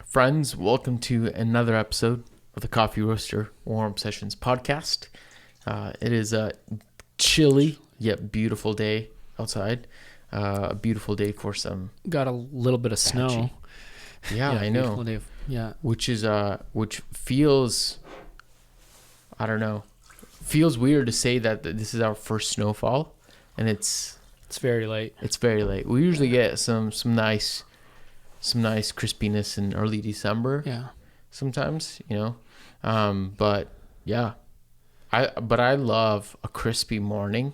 Friends, welcome to another episode of the Coffee Roaster Warm Sessions podcast. It is a chilly yet beautiful day outside. A beautiful day for some. Got a little bit of snow. Yeah, I know. Day Which feels, I don't know, feels weird to say that this is our first snowfall, and it's very late. It's very late. We usually get some nice crispiness in early December. Yeah. Sometimes, but yeah, I love a crispy morning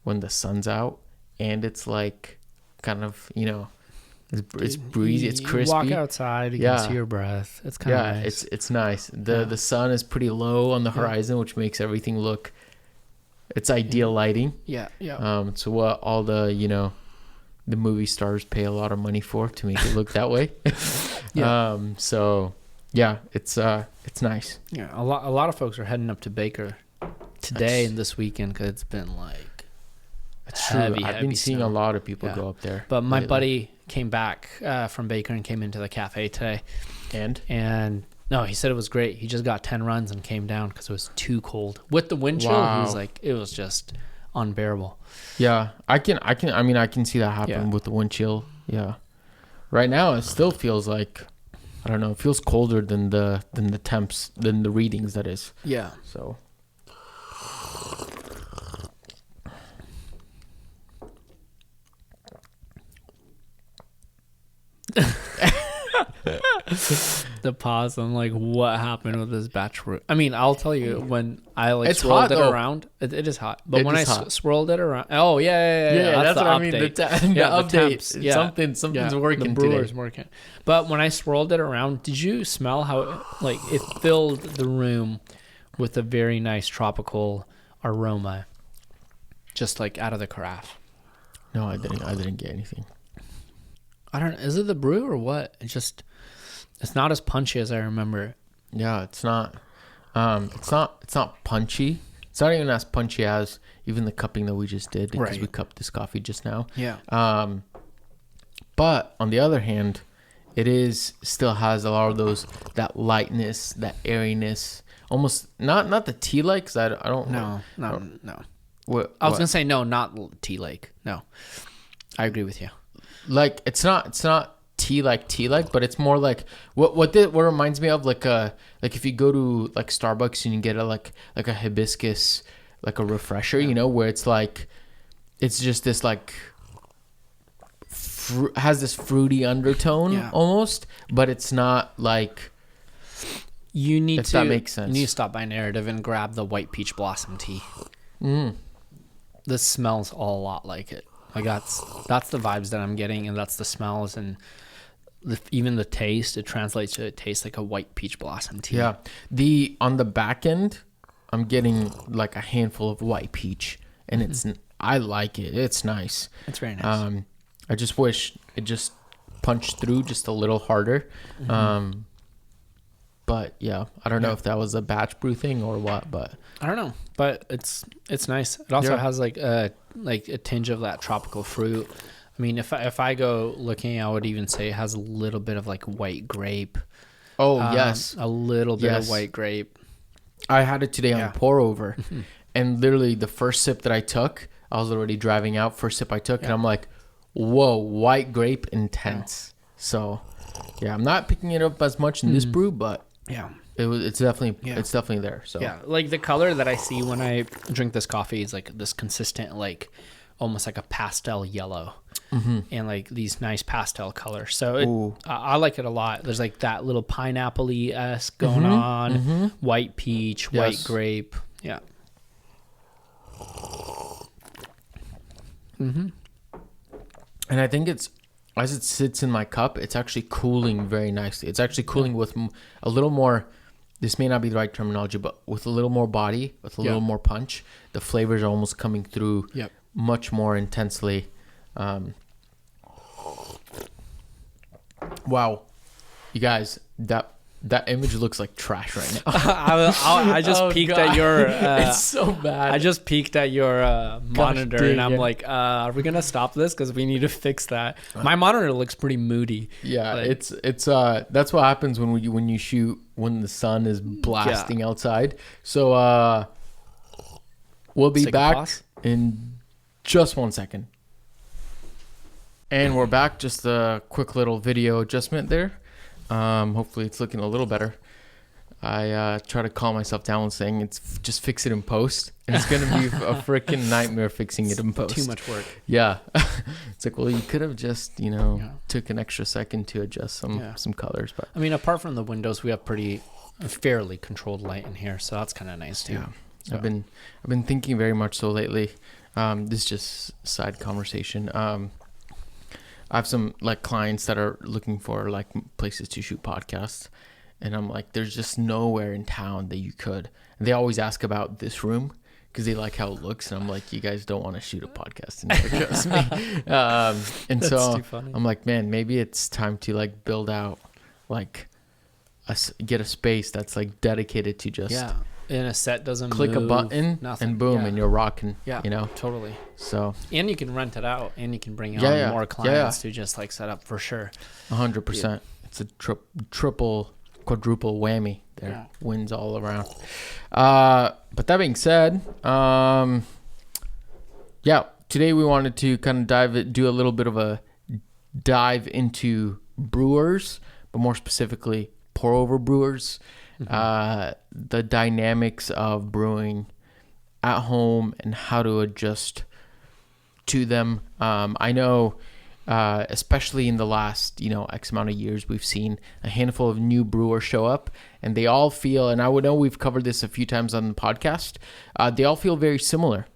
when the sun's out and it's like kind of, it's breezy, it's crispy. You walk outside, you can see your breath. It's kind of nice. It's nice. The sun is pretty low on the horizon, which makes everything look, it's ideal lighting. Yeah. So what all the, the movie stars pay a lot of money for to make it look that way. So yeah, it's nice. Yeah, a lot of folks are heading up to Baker today and this weekend because it's been like heavy. I've been seeing snow. A lot of people go up there. But my buddy came back from Baker and came into the cafe today, and no, he said it was great. He just got 10 runs and came down because it was too cold with the wind chill. He was like, it was just unbearable. Yeah, I can see that happen with the wind chill. Yeah. Right now it still feels like, I don't know, it feels colder than the temps, than the readings, that is. Yeah. So the pause. I'm like, what happened with this batch root? I mean, I'll tell you, when I it's swirled hot, it though. around, it is hot. But when I swirled it around, oh yeah, that's what the I mean. update. The update. Yeah. Something's working the Brewers today. working. But when I swirled it around, did you smell how it filled the room with a very nice tropical aroma, just like out of the carafe? No, I didn't get anything. I don't know. Is it the brew or what? It's not as punchy as I remember. Yeah, it's not. It's not punchy. It's not even as punchy as even the cupping that we just did, because we cupped this coffee just now. Yeah. But on the other hand, it still has a lot of that lightness, that airiness, almost not the tea like, because I don't No. What I was gonna say no, not tea lake. No, I agree with you. Like it's not tea like, but it's more like what reminds me of like if you go to like Starbucks and you get like a hibiscus, like a refresher, where it's like, it's just this like has this fruity undertone almost, but it's not like. You need that makes sense. You need to stop by Narrative and grab the white peach blossom tea. This smells all a lot like it. Like that's the vibes that I'm getting, and that's the smells, and even the taste. It translates to, it tastes like a white peach blossom tea. Yeah. On the back end, I'm getting like a handful of white peach, and I like it. It's nice. It's very nice. I just wish it just punched through just a little harder. But yeah, I don't know if that was a batch brew thing or what, but I don't know. But it's nice. It also has like a tinge of that tropical fruit. I mean, if I go looking, I would even say it has a little bit of like white grape. Oh, yes. A little bit of white grape. I had it today on pour over, and literally the first sip that I took, I was already driving out. First sip I took, and I'm like, whoa, white grape intense. So yeah, I'm not picking it up as much in this brew, but it's definitely there. So yeah, like the color that I see when I drink this coffee is like this consistent, like almost like a pastel yellow, and like these nice pastel colors. So I like it a lot. There's like that little pineapple-y-esque going on, white peach, white grape. Yeah. And I think as it sits in my cup, it's actually cooling very nicely. It's actually cooling with a little more, this may not be the right terminology, but with a little more body, with a little more punch. The flavors are almost coming through much more intensely. Wow. You guys, that That image looks like trash right now. I just peeked at your. It's so bad. I just peeked at your monitor, and I'm like, "Are we gonna stop this? Because we need to fix that." My monitor looks pretty moody. Yeah, like, it's that's what happens when you shoot when the sun is blasting outside. So we'll be back in just 1 second. And we're back. Just a quick little video adjustment there. Hopefully it's looking a little better. I try to calm myself down with saying just fix it in post, and it's gonna be a freaking nightmare fixing it in post. Too much work. Yeah, it's like, well, you could have just took an extra second to adjust some colors. But I mean, apart from the windows, we have fairly controlled light in here, so that's kind of nice too. Yeah, so. I've been thinking very much so lately. This is just side conversation. I have some like clients that are looking for like places to shoot podcasts, and I'm like, there's just nowhere in town that you could. And they always ask about this room because they like how it looks, and I'm like, you guys don't want to shoot a podcast in here, trust me. And so I'm like, man, maybe it's time to like build out like get a space that's like dedicated to just and a set doesn't click move, a button and boom, and you're rocking. Yeah, totally. So and you can rent it out, and you can bring on more clients to just like set up for sure. 100%. It's a triple, quadruple whammy there. Yeah. Wins all around. But that being said, today we wanted to kind of do a little bit of a dive into brewers, but more specifically pour over brewers. The dynamics of brewing at home and how to adjust to them. I know, especially in the last, X amount of years, we've seen a handful of new brewers show up, and they all feel, and I would know we've covered this a few times on the podcast, they all feel very similar,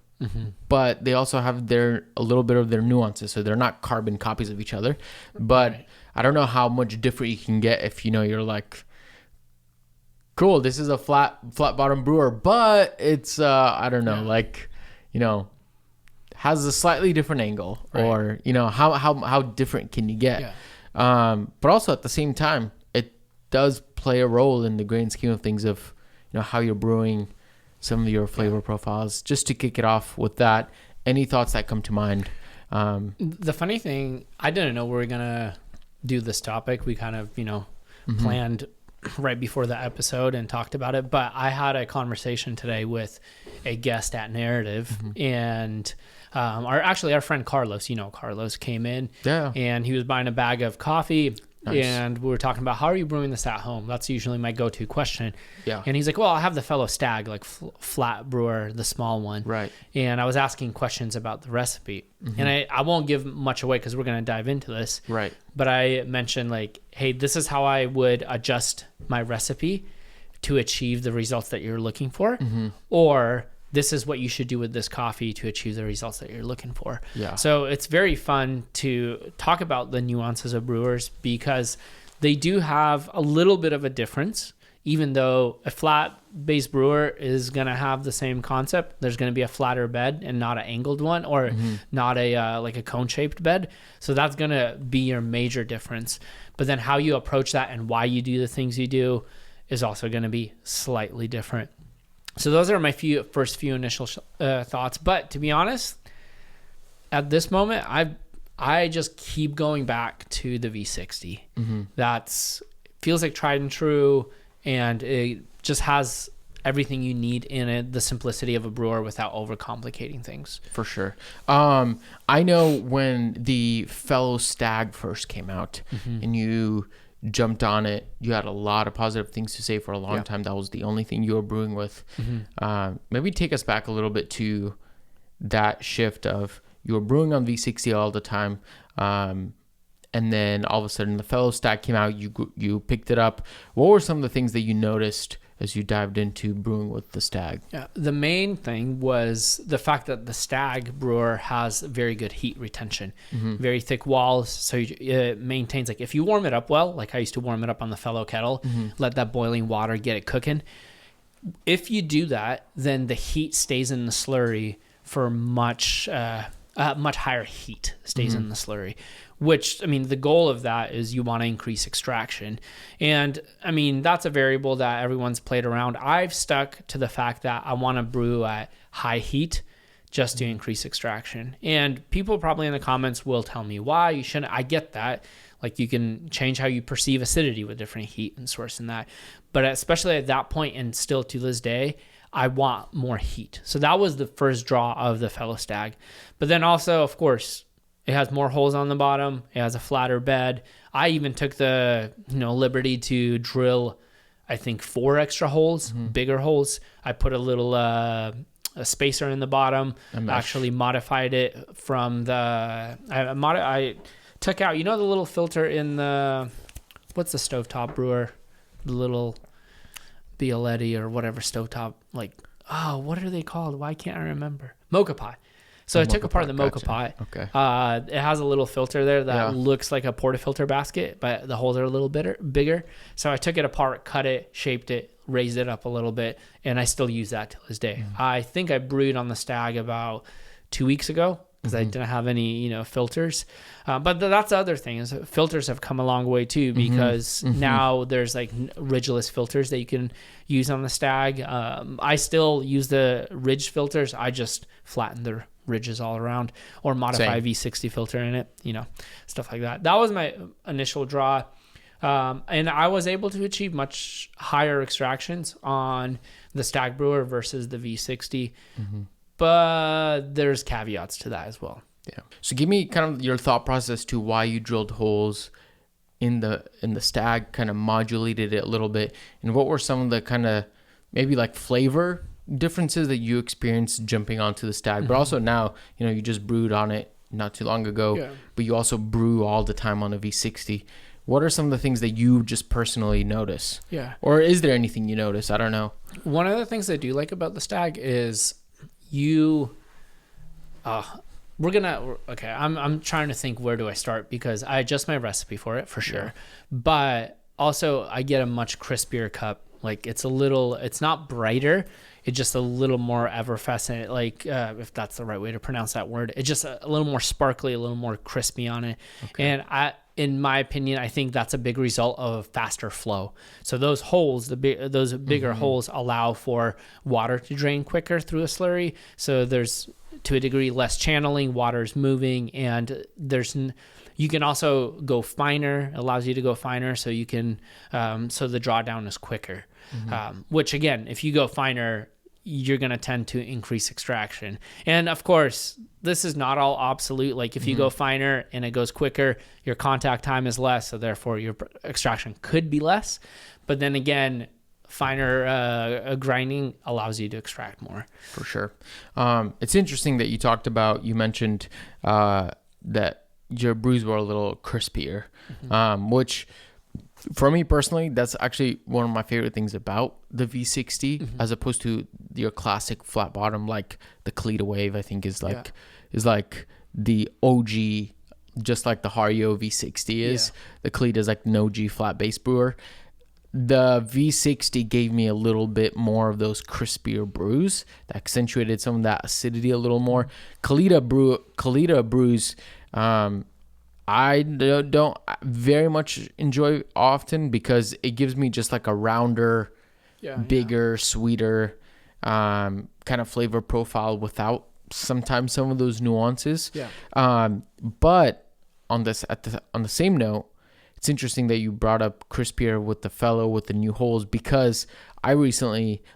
but they also have a little bit of their nuances. So they're not carbon copies of each other, but I don't know how much different you can get if, you're like, cool, this is a flat bottom brewer, but it's I don't know, has a slightly different angle, or how different can you get? But also at the same time, it does play a role in the grand scheme of things of how you're brewing some of your flavor profiles. Just to kick it off with that, any thoughts that come to mind? The funny thing, I didn't know we were gonna do this topic. We kind of planned right before the episode and talked about it, but I had a conversation today with a guest at Narrative, and our friend Carlos, Carlos came in, and he was buying a bag of coffee. Nice. And we were talking about, how are you brewing this at home? That's usually my go-to question. Yeah. And he's like, well, I have the fellow Stagg, like flat brewer, the small one. Right. And I was asking questions about the recipe. And I won't give much away because we're going to dive into this. Right. But I mentioned like, hey, this is how I would adjust my recipe to achieve the results that you're looking for. Or this is what you should do with this coffee to achieve the results that you're looking for. Yeah. So it's very fun to talk about the nuances of brewers, because they do have a little bit of a difference. Even though a flat-based brewer is going to have the same concept, there's going to be a flatter bed and not an angled one, or not a like a cone-shaped bed. So that's going to be your major difference. But then how you approach that and why you do the things you do is also going to be slightly different. So those are my first few initial thoughts. But to be honest, at this moment, I just keep going back to the V60. That's feels like tried and true, and it just has everything you need in it, the simplicity of a brewer without overcomplicating things. For sure. I know when the fellow Stagg first came out, and you jumped on it, you had a lot of positive things to say for a long time. That was the only thing you were brewing with. Maybe take us back a little bit to that shift of you were brewing on V60 all the time, and then all of a sudden the fellow Stagg came out, you picked it up. What were some of the things that you noticed as you dived into brewing with the Stagg? Yeah, the main thing was the fact that the Stagg brewer has very good heat retention, very thick walls. So it maintains, like if you warm it up well, like I used to warm it up on the fellow kettle, let that boiling water get it cooking. If you do that, then the heat stays in the slurry for much much higher heat stays in the slurry, which, I mean, the goal of that is you want to increase extraction. And I mean, that's a variable that everyone's played around. I've stuck to the fact that I want to brew at high heat just to increase extraction. And people probably in the comments will tell me why you shouldn't. I get that. Like, you can change how you perceive acidity with different heat and source and that. But especially at that point, and still to this day, I want more heat. So that was the first draw of the fellow Stag. But then also, of course, it has more holes on the bottom. It has a flatter bed. I even took the liberty to drill, I think, 4 extra holes, bigger holes. I put a little a spacer in the bottom. Actually modified it from the I took out, the little filter in the, what's the stovetop brewer, the little Bialetti or whatever stovetop, what are they called? Why can't I remember? Mocha pot. So I took apart the mocha pot. Okay. It has a little filter there that looks like a portafilter basket, but the holes are a little bit bigger. So I took it apart, cut it, shaped it, raised it up a little bit, and I still use that to this day. I think I brewed on the Stag about 2 weeks ago because I didn't have any, filters. But that's the other thing, is filters have come a long way too, because now there's like ridgeless filters that you can use on the Stag. I still use the ridge filters. I just flatten the ridges all around, or modify V60 filter in it, stuff like that. That was my initial draw. And I was able to achieve much higher extractions on the Stag brewer versus the V60. But there's caveats to that as well. Yeah. So give me kind of your thought process to why you drilled holes in the Stag, kind of modulated it a little bit, and what were some of the kind of maybe like flavor differences that you experienced jumping onto the Stag, but also now, you just brewed on it not too long ago, but you also brew all the time on a V60. What are some of the things that you just personally notice? Yeah. Or is there anything you notice? I don't know. One of the things I do like about the Stag is I'm trying to think, where do I start? Because I adjust my recipe for it, for sure. But also I get a much crispier cup. Like, it's not brighter. It's just a little more effervescent, if that's the right way to pronounce that word. It's just a little more sparkly, a little more crispy on it. Okay. And in my opinion, I think that's a big result of faster flow. So those holes, those bigger holes, allow for water to drain quicker through a slurry. So there's, to a degree, less channeling, water's moving, and you can also go finer. It allows you to go finer, so you can, so the drawdown is quicker. Which, again, if you go finer, you're going to tend to increase extraction. And of course, this is not all absolute. Like, if you go finer and it goes quicker, your contact time is less, so therefore your extraction could be less. But then again, finer grinding allows you to extract more. For sure. It's interesting that you mentioned that your brews were a little crispier, which, for me personally, that's actually one of my favorite things about the V60, as opposed to your classic flat bottom, like the Kalita Wave. I think is like the OG, just like the Hario V60 is. The Kalita is like an OG flat base brewer. The V60 gave me a little bit more of those crispier brews that accentuated some of that acidity a little more. Kalita brews, I don't very much enjoy often, because it gives me just like a rounder, bigger, sweeter kind of flavor profile without sometimes some of those nuances. But on the same note, it's interesting that you brought up crispier with the new holes, because I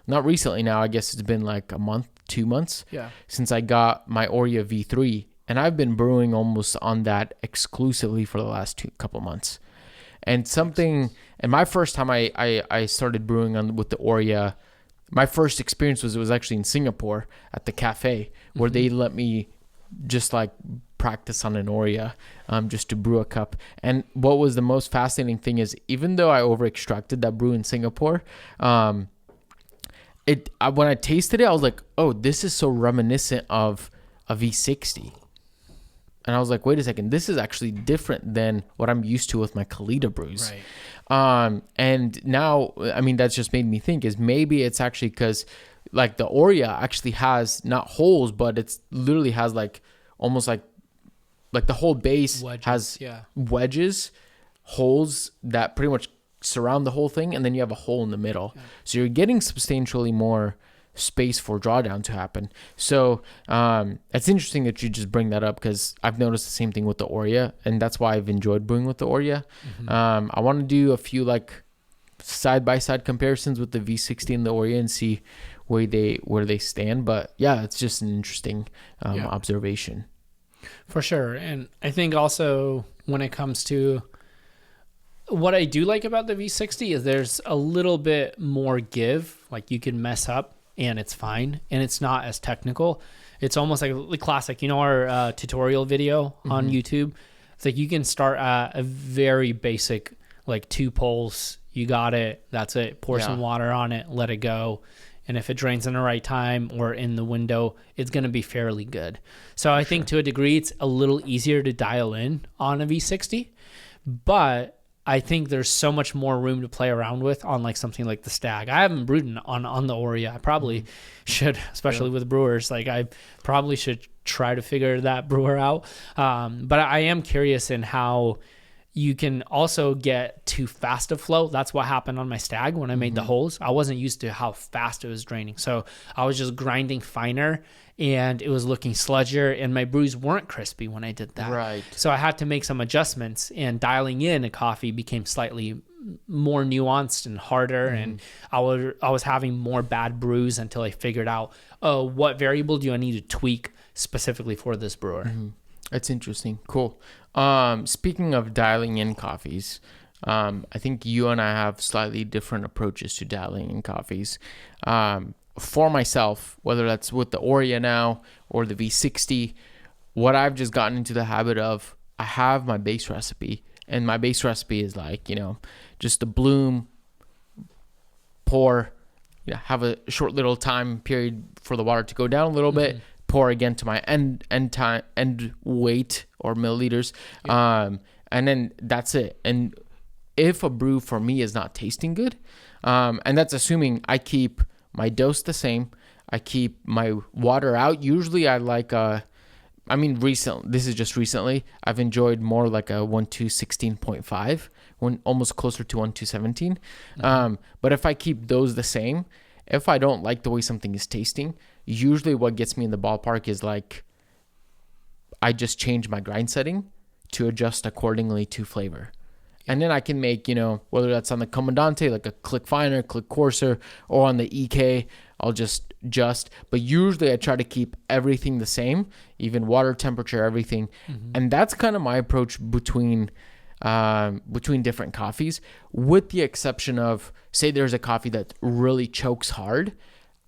not recently now, I guess it's been like a month, 2 months since I got my Orea V3. And I've been brewing almost on that exclusively for the last couple months. And my first time I started brewing with the Orea, my first experience was actually in Singapore at the cafe, where they let me just like practice on an Orea, just to brew a cup. And what was the most fascinating thing is, even though I over extracted that brew in Singapore, when I tasted it, I was like, oh, this is so reminiscent of a V60. And I was like, wait a second, this is actually different than what I'm used to with my Kalita brews. Right. And now, I mean, that's just made me think, is maybe it's actually because like the Orea actually has not holes, but it's literally has like almost like the whole base wedges, has wedges, holes that pretty much surround the whole thing, and then you have a hole in the middle. Yeah. So you're getting substantially more space for drawdown to happen. So it's interesting that you just bring that up, because I've noticed the same thing with the Orea, and that's why I've enjoyed brewing with the Orea. Mm-hmm. I want to do a few like side-by-side comparisons with the V60 and the Orea and see where they stand. But yeah, it's just an interesting observation. For sure. And I think also when it comes to what I do like about the V60 is there's a little bit more give. Like, you can mess up and it's fine, and it's not as technical. It's almost like the classic, our tutorial video on YouTube. It's like you can start at a very basic, like 2 poles. You got it. That's it. Pour some water on it. Let it go. And if it drains in the right time or in the window, it's going to be fairly good. So I think to a degree, it's a little easier to dial in on a V60. But I think there's so much more room to play around with on like something like the Stag. I haven't brewed on the Orea. I probably should, especially with Brewers. Like, I probably should try to figure that brewer out. But I am curious in how you can also get too fast of flow. That's what happened on my Stag when I made the holes. I wasn't used to how fast it was draining. So I was just grinding finer, and it was looking sludgier, and my brews weren't crispy when I did that. Right. So I had to make some adjustments, and dialing in a coffee became slightly more nuanced and harder. And I was having more bad brews until I figured out, what variable do I need to tweak specifically for this brewer? That's interesting. Cool. Speaking of dialing in coffees, I think you and I have slightly different approaches to dialing in coffees. For myself, whether that's with the Orea now or the V60, what I've just gotten into the habit of, I have my base recipe, and my base recipe is like, just a bloom, pour, have a short little time period for the water to go down a little bit, pour again to my end weight or milliliters, and then that's it. And if a brew for me is not tasting good, and that's assuming I keep my dose the same, I keep my water out. Usually I like this is just recently, I've enjoyed more like a 1:16.5, when almost closer to 1:17. But if I keep those the same, if I don't like the way something is tasting, usually what gets me in the ballpark is like, I just change my grind setting to adjust accordingly to flavor. And then I can make, whether that's on the Comandante, like a click finer, click coarser, or on the EK, I'll just adjust. But usually I try to keep everything the same, even water temperature, everything. And that's kind of my approach between different coffees, with the exception of, say there's a coffee that really chokes hard,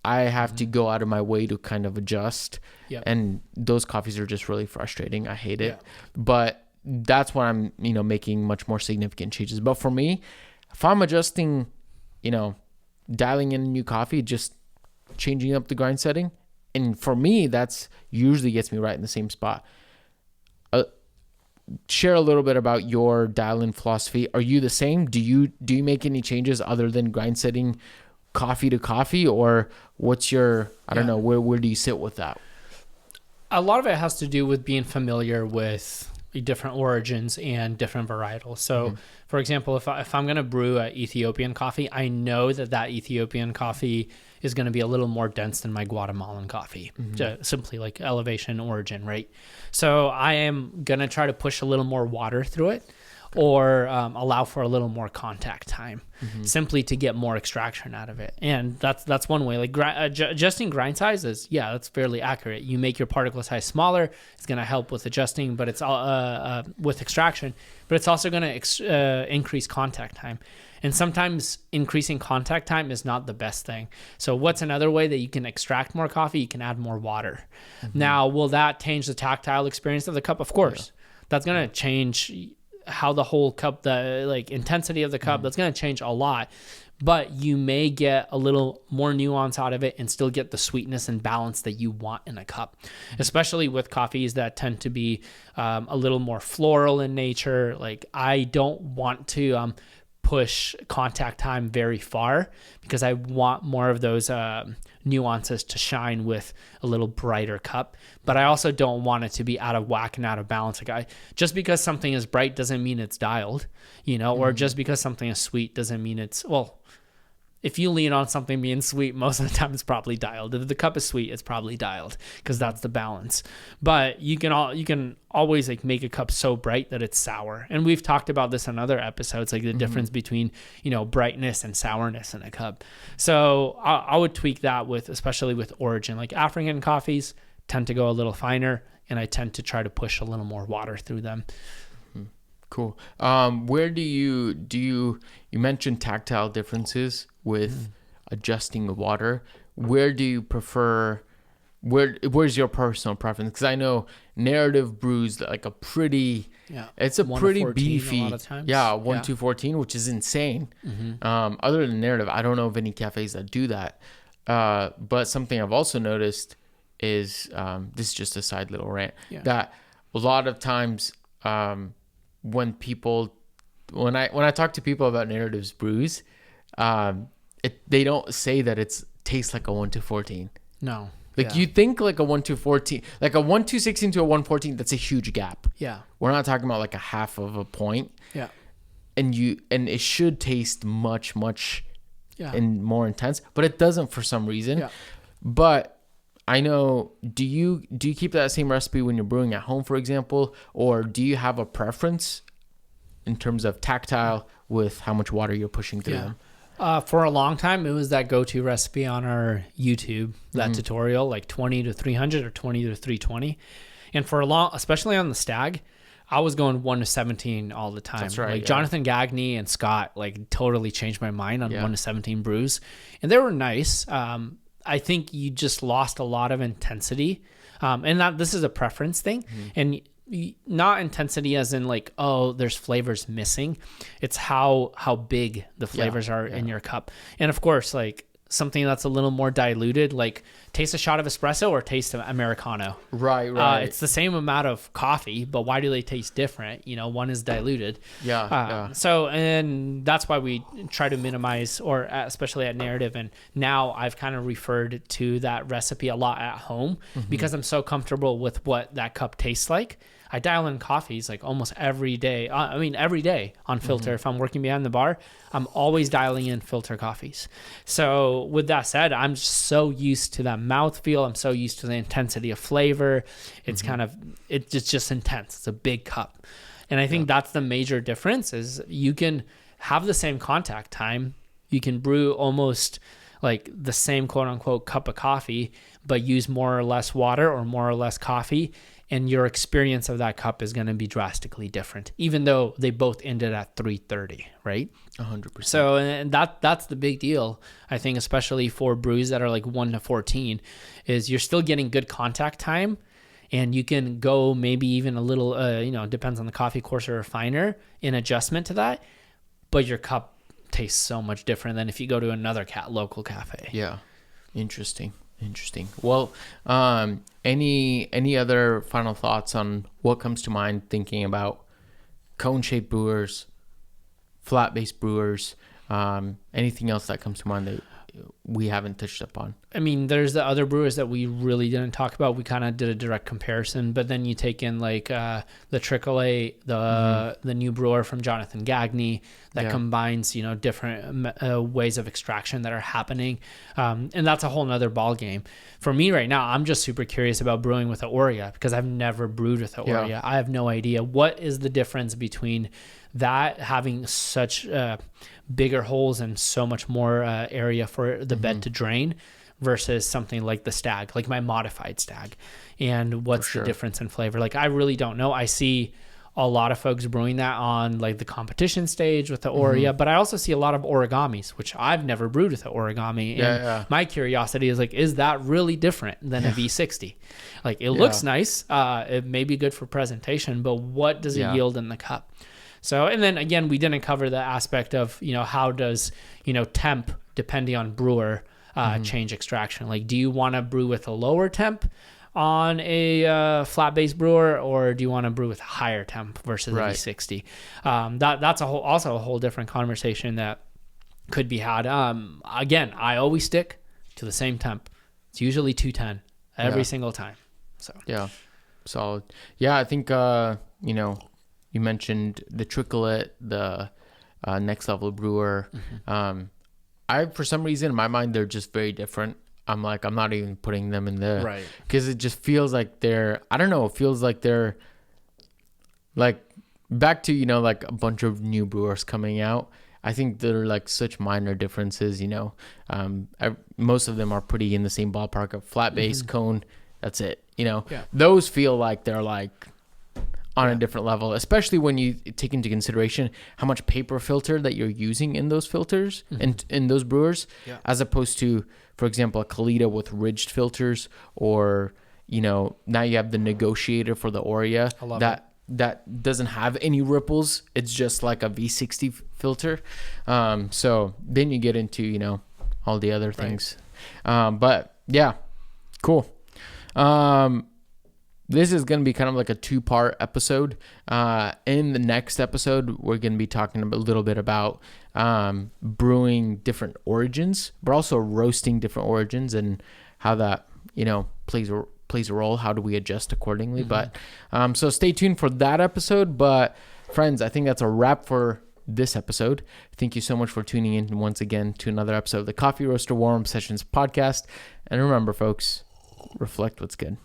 I have to go out of my way to kind of adjust. And those coffees are just really frustrating. I hate it. But that's when I'm, making much more significant changes. But for me, if I'm adjusting, dialing in a new coffee, just changing up the grind setting, and for me, that's usually gets me right in the same spot. Share a little bit about your dial-in philosophy. Are you the same? Do you make any changes other than grind setting coffee to coffee, or what's your, I don't know, where do you sit with that? A lot of it has to do with being familiar with different origins and different varietals. So for example, if I'm going to brew an Ethiopian coffee, I know that Ethiopian coffee is going to be a little more dense than my Guatemalan coffee, simply like elevation origin, right? So I am going to try to push a little more water through it, or allow for a little more contact time, simply to get more extraction out of it. And that's one way. Like adjusting grind size is, that's fairly accurate. You make your particle size smaller, it's going to help with adjusting, but it's with extraction, but it's also going to increase contact time. And sometimes increasing contact time is not the best thing. So what's another way that you can extract more coffee? You can add more water. Now, will that change the tactile experience of the cup? Of course. That's going to change how the whole cup, the like intensity of the cup, that's going to change a lot, but you may get a little more nuance out of it and still get the sweetness and balance that you want in a cup, especially with coffees that tend to be a little more floral in nature. Like, I don't want to push contact time very far because I want more of those nuances to shine with a little brighter cup. But I also don't want it to be out of whack and out of balance. Like just because something is bright doesn't mean it's dialed, or just because something is sweet doesn't mean it's, well, if you lean on something being sweet, most of the time it's probably dialed. If the cup is sweet, it's probably dialed because that's the balance. But you can always like make a cup so bright that it's sour. And we've talked about this in other episodes, like the difference between, brightness and sourness in a cup. So I would tweak that especially with origin. Like African coffees tend to go a little finer, and I tend to try to push a little more water through them. Cool. Where do you mentioned tactile differences with adjusting the water. Where do you prefer, where's your personal preference? Because I know narrative brews like it's a pretty beefy, a lot of times. 1-2-14, which is insane. Other than narrative, I don't know of any cafes that do that. But something I've also noticed is, this is just a side little rant, that a lot of times, when I talk to people about narratives brews, they don't say that it tastes like a 1-2-14. No. You think like a 1-2-14, like a 1-2-16 to a 1-14, that's a huge gap. Yeah. We're not talking about like a half of a point. Yeah. And it should taste much and more intense, but it doesn't for some reason. Yeah. But I know, do you keep that same recipe when you're brewing at home, for example, or do you have a preference in terms of tactile with how much water you're pushing through them? For a long time, it was that go-to recipe on our YouTube, that tutorial, like 20 to 300 or 20 to 320. And for a long, especially on the Stag, I was going 1-17 all the time. That's right. Jonathan Gagne and Scott like totally changed my mind on 1-17 brews, and they were nice. I think you just lost a lot of intensity, and this is a preference thing, and not intensity as in like, oh, there's flavors missing. It's how big the flavors are in your cup. And of course, like something that's a little more diluted, like taste a shot of espresso or taste of Americano. Right. It's the same amount of coffee, but why do they taste different? One is diluted. So, and that's why we try to minimize, or especially at narrative. And now I've kind of referred to that recipe a lot at home because I'm so comfortable with what that cup tastes like. I dial in coffees like almost every day. Every day on filter. If I'm working behind the bar, I'm always dialing in filter coffees. So with that said, I'm just so used to that mouthfeel. I'm so used to the intensity of flavor. It's it's just intense. It's a big cup. And I think that's the major difference is you can have the same contact time. You can brew almost like the same quote unquote cup of coffee, but use more or less water or more or less coffee. And your experience of that cup is going to be drastically different, even though they both ended at 330, right? 100%. So, and that's the big deal, I think, especially for brews that are like 1-14, is you're still getting good contact time, and you can go maybe even a little, depends on the coffee coarser or finer in adjustment to that, but your cup tastes so much different than if you go to another local cafe. Yeah, interesting. Well, any other final thoughts on what comes to mind thinking about cone-shaped brewers, flat-based brewers, anything else that comes to mind that we haven't touched upon? I mean, there's the other brewers that we really didn't talk about. We kind of did a direct comparison, but then you take in like the AAA, the new brewer from Jonathan Gagne that combines, different ways of extraction that are happening. And that's a whole nother ball game. For me right now, I'm just super curious about brewing with the Orea because I've never brewed with the Orea. I have no idea. What is the difference between that having such bigger holes and so much more area for the bed to drain versus something like the Stag, like my modified Stag, and what's the difference in flavor? Like, I really don't know. I see a lot of folks brewing that on like the competition stage with the Orea, but I also see a lot of origamis, which I've never brewed with the origami. And my curiosity is like, is that really different than a V60? Like, it looks nice. It may be good for presentation, but what does it yield in the cup? So, and then again, we didn't cover the aspect of, how does, temp, depending on brewer, change extraction. Like, do you want to brew with a lower temp on a flat base brewer, or do you want to brew with higher temp versus a V60? That's also a whole different conversation that could be had. Again, I always stick to the same temp. It's usually 210 every single time. So yeah, solid. Yeah, I think you mentioned the Tricklet, the Next Level Brewer. I, for some reason, in my mind, they're just very different. I'm not even putting them in there. Right. Because it just feels like I don't know, it feels like they're like back to, like a bunch of new brewers coming out. I think they're like such minor differences, most of them are pretty in the same ballpark of flat base, cone. That's it. Those feel like they're like on a different level, especially when you take into consideration how much paper filter that you're using in those filters and in those brewers, as opposed to, for example, a Kalita with ridged filters, or, now you have the Negotiator for the Orea that doesn't have any ripples. It's just like a V60 filter. So then you get into, all the other things. But yeah, cool. This is going to be kind of like a 2-part episode. In the next episode, we're going to be talking a little bit about brewing different origins, but also roasting different origins and how that, plays a role. How do we adjust accordingly? But so stay tuned for that episode. But friends, I think that's a wrap for this episode. Thank you so much for tuning in once again to another episode of the Coffee Roaster Warm Sessions podcast. And remember, folks, reflect what's good.